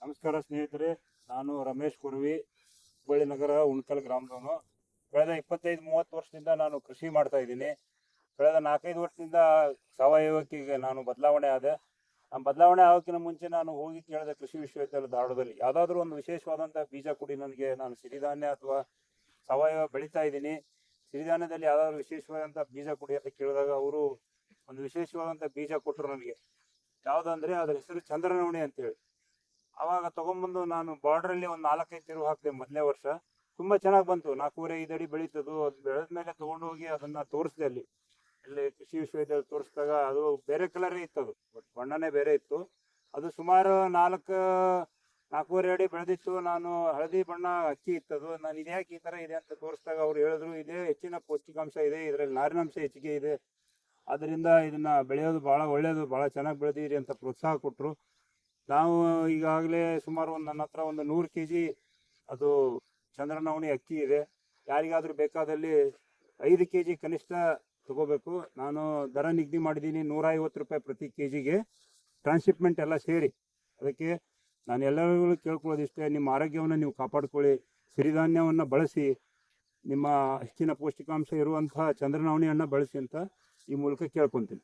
ನಮಸ್ಕಾರ ಸ್ನೇಹಿತರೆ, ನಾನು ರಮೇಶ್ ಕುರ್ವಿ, ಹುಬ್ಬಳ್ಳಿ ನಗರ ಉಣ್ಕಲ್ ಗ್ರಾಮದವನು. ಕಳೆದ 25-30 ವರ್ಷದಿಂದ ನಾನು ಕೃಷಿ ಮಾಡ್ತಾ ಇದ್ದೀನಿ. ಕಳೆದ 4-5 ವರ್ಷದಿಂದ ಸಾವಯವಕ್ಕೆ ನಾನು ಬದಲಾವಣೆ ಆದೆ. ಆ ಬದಲಾವಣೆ ಆಗೋಕ್ಕಿಂತ ಮುಂಚೆ ನಾನು ಹೋಗಿ ಕೇಳಿದೆ ಕೃಷಿ ವಿಶ್ವವಿದ್ಯಾಲಯ ಧಾರವಾಡದಲ್ಲಿ ಯಾವುದಾದ್ರೂ ಒಂದು ವಿಶೇಷವಾದಂಥ ಬೀಜ ಕೊಡಿ ನನಗೆ, ನಾನು ಸಿರಿಧಾನ್ಯ ಅಥವಾ ಸಾವಯವ ಬೆಳೀತಾ ಇದ್ದೀನಿ, ಸಿರಿಧಾನ್ಯದಲ್ಲಿ ಯಾವುದಾದ್ರೂ ವಿಶೇಷವಾದಂಥ ಬೀಜ ಕೊಡಿ ಅಂತ ಕೇಳಿದಾಗ ಅವರು ಒಂದು ವಿಶೇಷವಾದಂಥ ಬೀಜ ಕೊಟ್ಟರು ನನಗೆ. ಯಾವುದಂದರೆ ಅದರ ಹೆಸರು ಚಂದ್ರನವಣಿ ಅಂತೇಳಿ. ಆವಾಗ ತೊಗೊಂಬಂದು ನಾನು ಬಾರ್ಡ್ರಲ್ಲಿ ಒಂದು 4-5 ತಿರುವು ಹಾಕಿದೆ ಮೊದಲನೇ ವರ್ಷ. ತುಂಬ ಚೆನ್ನಾಗಿ ಬಂತು, 4.5 ಅಡಿ ಬೆಳೀತದು. ಅದು ಬೆಳೆದ ಮೇಲೆ ತೊಗೊಂಡು ಹೋಗಿ ಅದನ್ನು ತೋರಿಸಿದೆ ಅಲ್ಲಿ ಕೃಷಿ ವಿಶ್ವವಿದ್ಯಾಲಯ ತೋರಿಸಿದಾಗ ಅದು ಬೇರೆ ಕಲರೇ ಇತ್ತು, ಅದು ಬಣ್ಣನೇ ಬೇರೆ ಇತ್ತು. ಅದು ಸುಮಾರು 4.5 ಅಡಿ ಬೆಳೆದಿತ್ತು. ನಾನು ಹಳದಿ ಬಣ್ಣ ಅಕ್ಕಿ ಇತ್ತದು. ನಾನು ಇದ್ಯಾಕೆ ಈ ಥರ ಇದೆ ಅಂತ ತೋರಿಸಿದಾಗ ಅವ್ರು ಹೇಳಿದ್ರು, ಇದೇ ಹೆಚ್ಚಿನ ಪೌಷ್ಟಿಕಾಂಶ ಇದೆ, ಇದರಲ್ಲಿ ನಾರಿನಾಂಶ ಹೆಚ್ಚಿಗೆ ಇದೆ, ಆದ್ದರಿಂದ ಇದನ್ನು ಬೆಳೆಯೋದು ಭಾಳ ಒಳ್ಳೆಯದು, ಭಾಳ ಚೆನ್ನಾಗಿ ಬೆಳೆದಿರಿ ಅಂತ ಪ್ರೋತ್ಸಾಹ ಕೊಟ್ಟರು. ನಾವು ಈಗಾಗಲೇ ಸುಮಾರು ನನ್ನ ಹತ್ರ ಒಂದು 100 kg ಅದು ಚಂದ್ರನವಣಿ ಅಕ್ಕಿ ಇದೆ. ಯಾರಿಗಾದರೂ ಬೇಕಾದಲ್ಲಿ 5 kg ಕನಿಷ್ಠ ತಗೋಬೇಕು. ನಾನು ದರ ನಿಗದಿ ಮಾಡಿದ್ದೀನಿ, 150 ರೂಪಾಯಿ ಪ್ರತಿ kgಗೆ, ಟ್ರಾನ್ಸ್ಶಿಪ್ಮೆಂಟ್ ಎಲ್ಲ ಸೇರಿ. ಅದಕ್ಕೆ ನಾನು ಎಲ್ಲರಿಗೂ ಕೇಳ್ಕೊಳ್ಳೋದಿಷ್ಟೇ, ನಿಮ್ಮ ಆರೋಗ್ಯವನ್ನು ನೀವು ಕಾಪಾಡ್ಕೊಳ್ಳಿ, ಸಿರಿಧಾನ್ಯವನ್ನು ಬಳಸಿ, ನಿಮ್ಮ ಹೆಚ್ಚಿನ ಪೌಷ್ಟಿಕಾಂಶ ಇರುವಂತಹ ಚಂದ್ರನವಣಿಯನ್ನು ಬಳಸಿ ಅಂತ ಈ ಮೂಲಕ ಕೇಳ್ಕೊತೀನಿ.